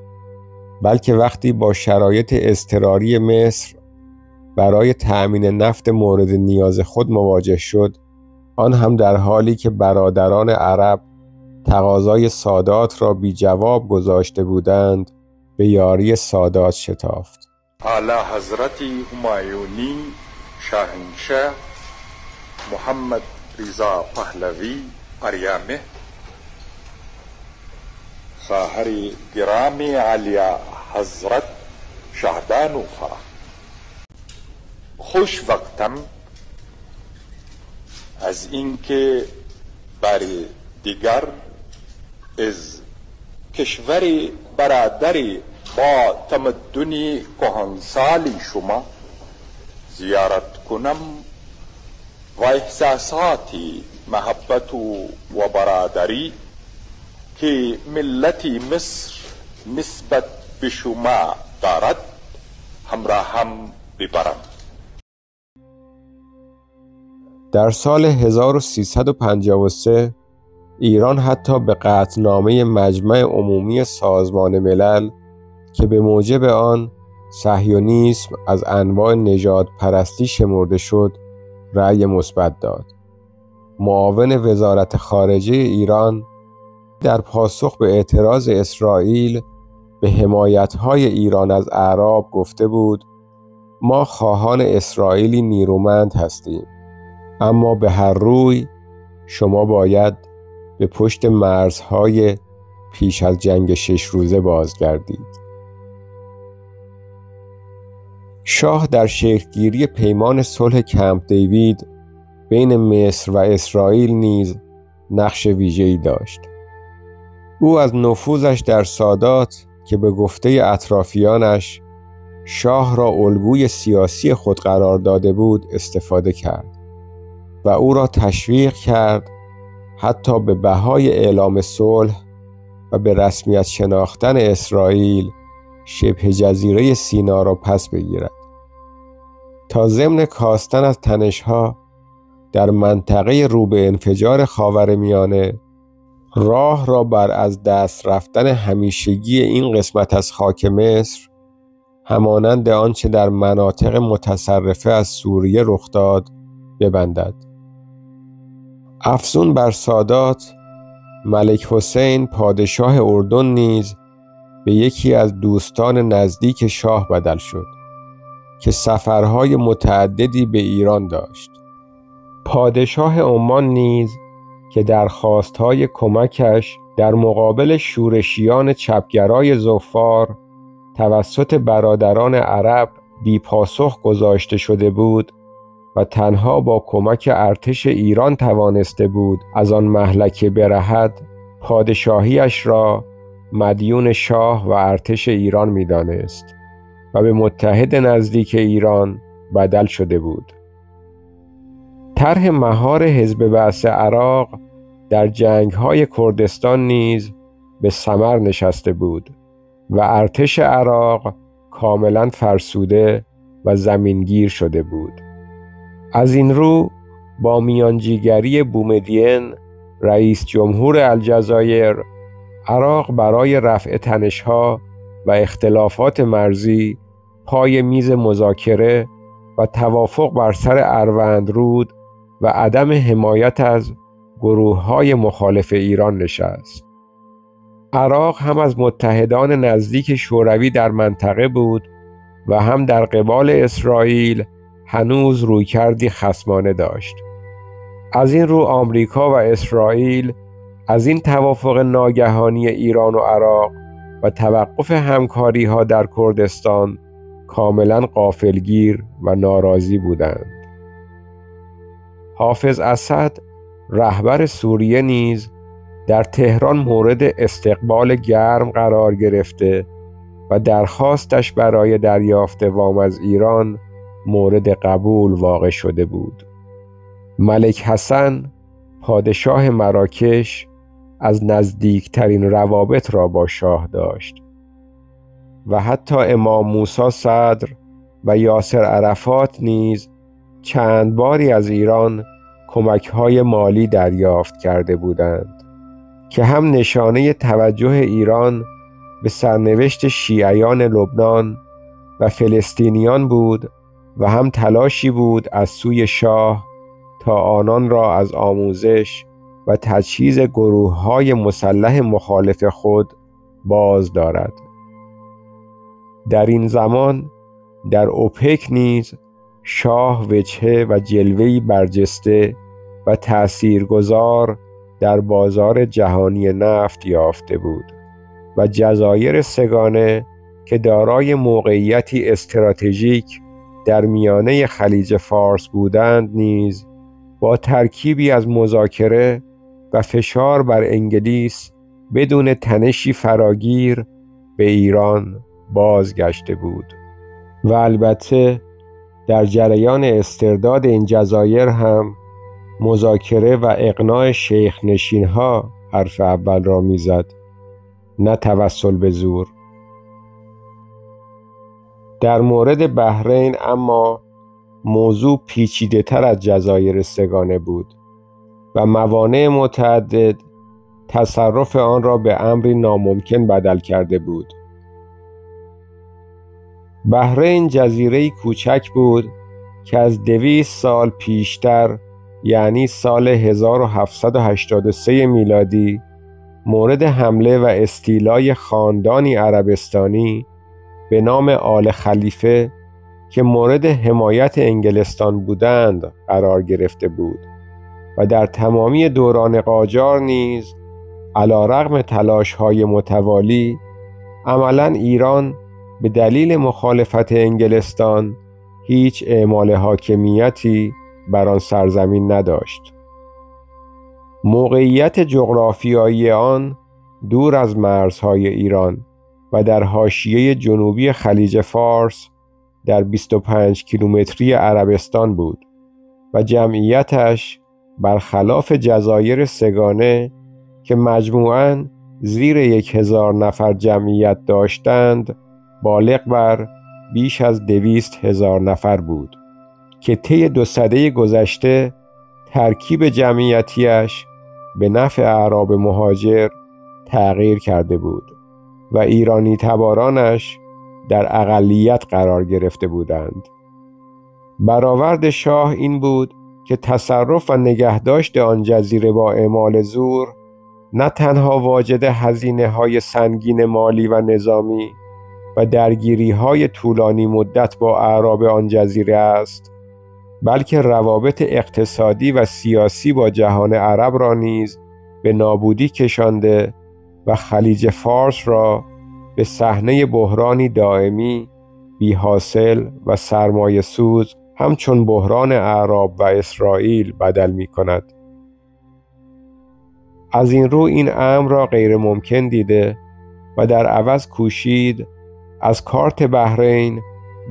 بلکه وقتی با شرایط اضطراری مصر برای تأمین نفت مورد نیاز خود مواجه شد، آن هم در حالی که برادران عرب تقاضای سادات را بی جواب گذاشته بودند، به یاری سادات شتافت. اعلی حضرت همایونی شاهنشاه محمد رضا پهلوی اریامه، خواهر گرامی اعلی حضرت شهدانو فرح، خوش وقتم از اینکه بر دیگر از کشور برادر با تمدنی کهنسالی شما زیارت کنم و احساساتی محبت و برادری که ملت مصر نسبت به شما دارد همراهم ببرم. در سال 1353 ایران حتی به قطعنامه مجمع عمومی سازمان ملل که به موجب آن صهیونیسم از انواع نژاد پرستی شمرده شد رأی مثبت داد. معاون وزارت خارجه ایران در پاسخ به اعتراض اسرائیل به حمایت‌های ایران از اعراب گفته بود ما خواهان اسرائیلی نیرومند هستیم، اما به هر روی شما باید به پشت مرزهای پیش از جنگ 6 روزه بازگردید. شاه در شکل‌گیری پیمان صلح کمپ دیوید بین مصر و اسرائیل نیز نقش ویژه‌ای داشت. او از نفوذش در سادات که به گفته اطرافیانش شاه را الگوی سیاسی خود قرار داده بود استفاده کرد و او را تشویق کرد حتی به بهای اعلام صلح و به رسمیت شناختن اسرائیل شبه جزیره سینا را پس بگیرد تا ضمن کاستن از تنش‌ها در منطقه رو به انفجار خاورمیانه راه را بر از دست رفتن همیشگی این قسمت از خاک مصر همانند آنچه در مناطق متصرفه از سوریه رخ داد ببندد. افزون بر سادات، ملک حسین پادشاه اردن نیز به یکی از دوستان نزدیک شاه بدل شد که سفرهای متعددی به ایران داشت. پادشاه عمان نیز که درخواستهای کمکش در مقابل شورشیان چپگرای ظفار توسط برادران عرب بی پاسخ گذاشته شده بود و تنها با کمک ارتش ایران توانسته بود از آن مهلکه برهد، پادشاهیش را مدیون شاه و ارتش ایران می‌دانست و به متحد نزدیک ایران بدل شده بود. طرح مهار حزب بعث عراق در جنگ‌های کردستان نیز به ثمر نشسته بود و ارتش عراق کاملا فرسوده و زمینگیر شده بود. از این رو با میانجیگری بومدین رئیس جمهور الجزایر، عراق برای رفع تنش‌ها و اختلافات مرزی پای میز مذاکره و توافق بر سر اروندرود و عدم حمایت از گروه‌های مخالف ایران نشست. عراق هم از متحدان نزدیک شوروی در منطقه بود و هم در قبال اسرائیل هنوز رویکردی خصمانه داشت. از این رو آمریکا و اسرائیل از این توافق ناگهانی ایران و عراق و توقف همکاری‌ها در کردستان کاملاً غافلگیر و ناراضی بودند. حافظ اسد رهبر سوریه نیز در تهران مورد استقبال گرم قرار گرفته و درخواستش برای دریافت وام از ایران مورد قبول واقع شده بود. ملک حسن پادشاه مراکش از نزدیکترین روابط را با شاه داشت و حتی امام موسی صدر و یاسر عرفات نیز چند باری از ایران کمک‌های مالی دریافت کرده بودند که هم نشانه توجه ایران به سرنوشت شیعیان لبنان و فلسطینیان بود و هم تلاشی بود از سوی شاه تا آنان را از آموزش و تجهیز گروه‌های مسلح مخالف خود باز دارد. در این زمان در اوپک نیز شاه وجهه و جلوه‌ای برجسته و تأثیرگذار در بازار جهانی نفت یافته بود و جزایر سگانه که دارای موقعیتی استراتژیک در میانه خلیج فارس بودند نیز با ترکیبی از مذاکره و فشار بر انگلیس بدون تنشی فراگیر به ایران بازگشته بود. و البته در جریان استرداد این جزایر هم مذاکره و اقناع شیخ نشین‌ها حرف اول را میزد، نه توسل به زور. در مورد بحرین اما موضوع پیچیده تر از جزایر سگانه بود و موانع متعدد تصرف آن را به امری ناممکن بدل کرده بود. بحرین جزیره‌ای کوچک بود که از 200 سال پیشتر، یعنی سال 1783 میلادی، مورد حمله و استیلای خاندانی عربستانی به نام آل خلیفه که مورد حمایت انگلستان بودند قرار گرفته بود و در تمامی دوران قاجار نیز علیرغم تلاش‌های متوالی عملاً ایران به دلیل مخالفت انگلستان هیچ اعمال حاکمیتی بر آن سرزمین نداشت. موقعیت جغرافیایی آن دور از مرزهای ایران و در حاشیه جنوبی خلیج فارس در 25 کیلومتری عربستان بود و جمعیتش برخلاف جزایر سگانه که مجموعاً زیر 1000 نفر جمعیت داشتند بالغ بر بیش از 200,000 نفر بود که طی 2 سده گذشته ترکیب جمعیتیش به نفع اعراب مهاجر تغییر کرده بود و ایرانی تبارانش در اقلیت قرار گرفته بودند. برآورد شاه این بود که تصرف و نگهداشت آن جزیره با اعمال زور نه تنها واجد هزینه‌های سنگین مالی و نظامی و درگیری‌های طولانی مدت با اعراب آن جزیره است، بلکه روابط اقتصادی و سیاسی با جهان عرب را نیز به نابودی کشانده و خلیج فارس را به صحنه بحرانی دائمی، بی‌حاصل و سرمایه سوز همچون بحران اعراب و اسرائیل بدل می کند. از این رو این امر را غیر ممکن دیده و در عوض کوشید از کارت بحرین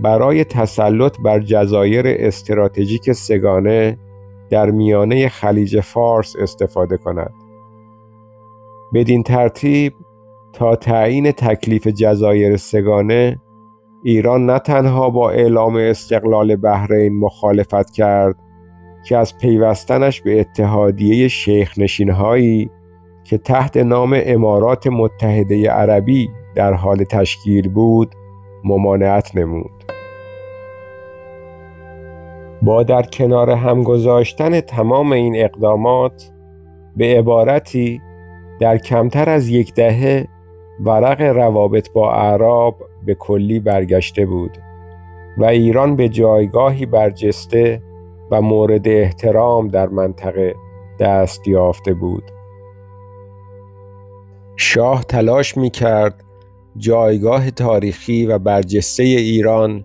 برای تسلط بر جزایر استراتژیک سگانه در میانه خلیج فارس استفاده کند. بدین ترتیب تا تعیین تکلیف جزایر سگانه، ایران نه تنها با اعلام استقلال بحرین مخالفت کرد که از پیوستنش به اتحادیه شیخ نشین‌هایی که تحت نام امارات متحده عربی در حال تشکیل بود ممانعت نمود. با در کنار هم گذاشتن تمام این اقدامات، به عبارتی در کمتر از 1 دهه ورق روابط با اعراب به کلی برگشته بود و ایران به جایگاهی برجسته و مورد احترام در منطقه دست یافته بود. شاه تلاش می‌کرد جایگاه تاریخی و برجسته ایران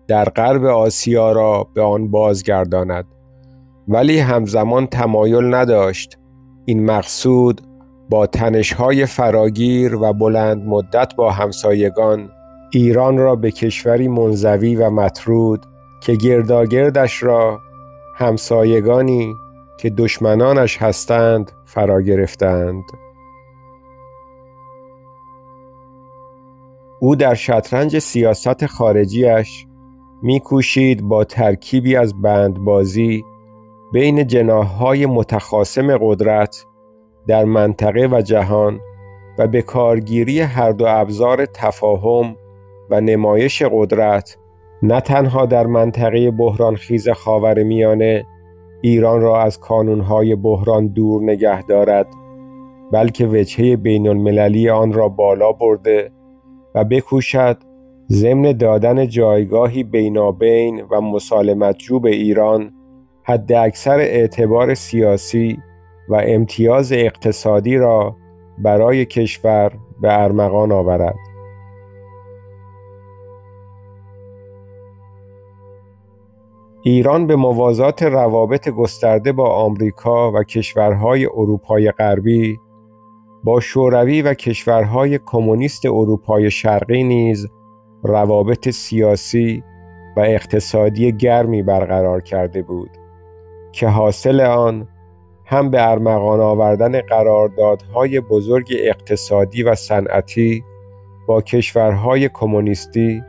در غرب آسیا را به آن بازگرداند، ولی همزمان تمایل نداشت این مقصود با تنش‌های فراگیر و بلند مدت با همسایگان ایران را به کشوری منزوی و مطرود که گرداگردش را همسایگانی که دشمنانش هستند فرا گرفتند. او در شطرنج سیاست خارجیش می‌کوشید با ترکیبی از بندبازی بین جناح‌های متخاصم قدرت در منطقه و جهان و به کارگیری هر دو ابزار تفاهم و نمایش قدرت نه تنها در منطقه بحرانخیز خاورمیانه ایران را از کانونهای بحران دور نگه دارد، بلکه وجهه بین المللی آن را بالا برده و بکوشد ضمن دادن جایگاهی بینابین و مسالمت‌جو به ایران حد اکثر اعتبار سیاسی و امتیاز اقتصادی را برای کشور به ارمغان آورد. ایران به موازات روابط گسترده با آمریکا و کشورهای اروپای غربی، با شوروی و کشورهای کمونیست اروپای شرقی نیز روابط سیاسی و اقتصادی گرمی برقرار کرده بود که حاصل آن هم به ارمغان آوردن قراردادهای بزرگ اقتصادی و صنعتی با کشورهای کمونیستی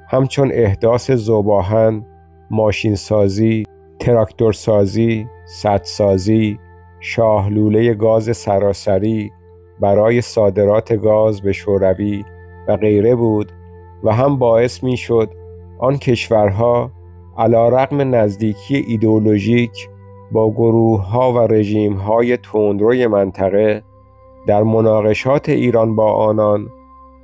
همچون احداث ذوب‌آهن، ماشینسازی، تراکتورسازی، سدسازی، شاهلوله گاز سراسری برای صادرات گاز به شوروی و غیره بود و هم باعث می شد آن کشورها علی‌رغم نزدیکی ایدئولوژیک با گروه‌ها و رژیم‌های تندروی منطقه در مناقشات ایران با آنان،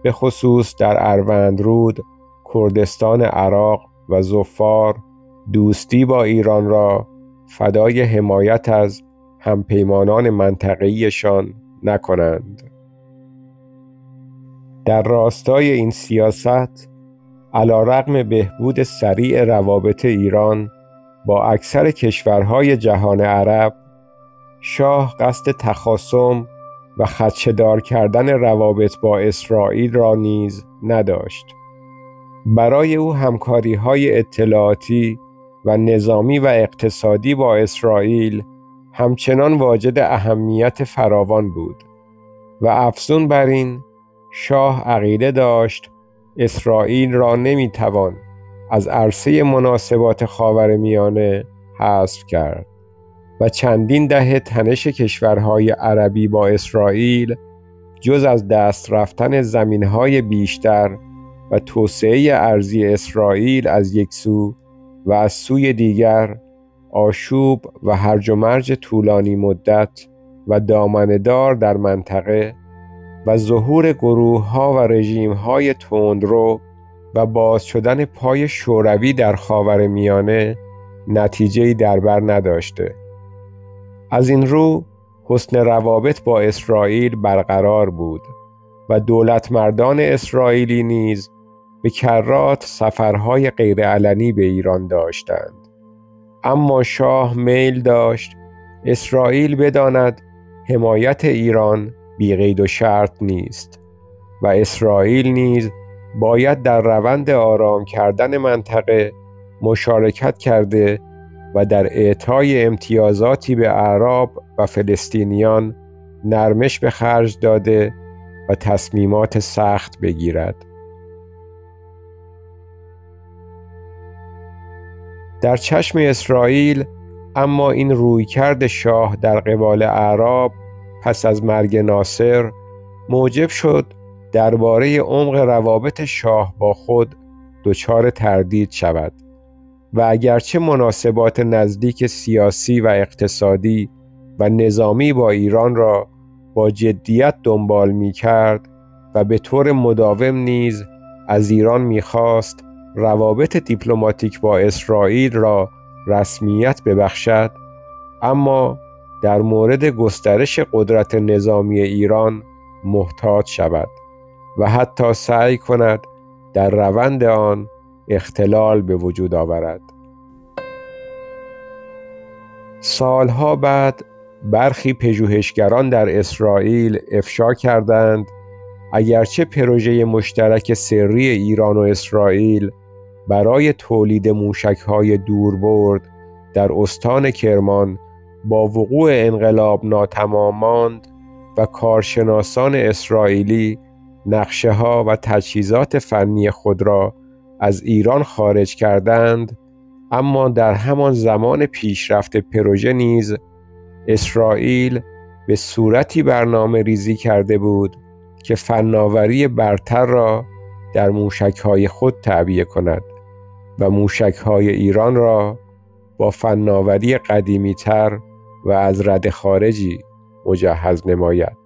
به خصوص در اروندرود، کردستان عراق و ظفار، دوستی با ایران را فدای حمایت از همپیمانان منطقه‌ایشان نکنند. در راستای این سیاست، علی‌رغم بهبود سریع روابط ایران با اکثر کشورهای جهان عرب، شاه قصد تخاصم و خدشه‌دار کردن روابط با اسرائیل را نیز نداشت. برای او همکاری‌های اطلاعاتی و نظامی و اقتصادی با اسرائیل همچنان واجد اهمیت فراوان بود و افزون بر این، شاه عقیده داشت اسرائیل را نمی‌توان از عرصه مناسبات خاورمیانه حذف کرد و چندین دهه تنش کشورهای عربی با اسرائیل جز از دست رفتن زمینهای بیشتر و توسعه ارضی اسرائیل از یک سو و از سوی دیگر آشوب و هرج و مرج طولانی مدت و دامنه‌دار در منطقه و ظهور گروه‌ها و رژیم‌های تندرو و باز شدن پای شوروی در خاورمیانه نتیجه‌ای در بر نداشته. از این رو حسن روابط با اسرائیل برقرار بود و دولتمردان اسرائیلی نیز به کرات سفرهای غیرعلنی به ایران داشتند. اما شاه میل داشت اسرائیل بداند حمایت ایران بی قید و شرط نیست و اسرائیل نیز باید در روند آرام کردن منطقه مشارکت کرده و در اعطای امتیازاتی به اعراب و فلسطینیان نرمش به خرج داده و تصمیمات سخت بگیرد. در چشم اسرائیل اما این رویکرد شاه در قبال اعراب پس از مرگ ناصر موجب شد درباره عمق روابط شاه با خود دچار تردید شود و اگرچه مناسبات نزدیک سیاسی و اقتصادی و نظامی با ایران را با جدیت دنبال می کرد و به طور مداوم نیز از ایران می خواست روابط دیپلماتیک با اسرائیل را رسمیت ببخشد، اما در مورد گسترش قدرت نظامی ایران محتاط شود و حتی سعی کند در روند آن اختلال به وجود آورد. سالها بعد برخی پژوهشگران در اسرائیل افشا کردند اگرچه پروژه مشترک سری ایران و اسرائیل برای تولید موشک‌های دوربرد در استان کرمان با وقوع انقلاب ناتمام ماند و کارشناسان اسرائیلی نقشه‌ها و تجهیزات فنی خود را از ایران خارج کردند، اما در همان زمان پیشرفت پروژه نیز اسرائیل به صورتی برنامه ریزی کرده بود که فناوری برتر را در موشک‌های خود تعبیه کند و موشک‌های ایران را با فناوری قدیمی‌تر و از رده خارجی مجهز نماید.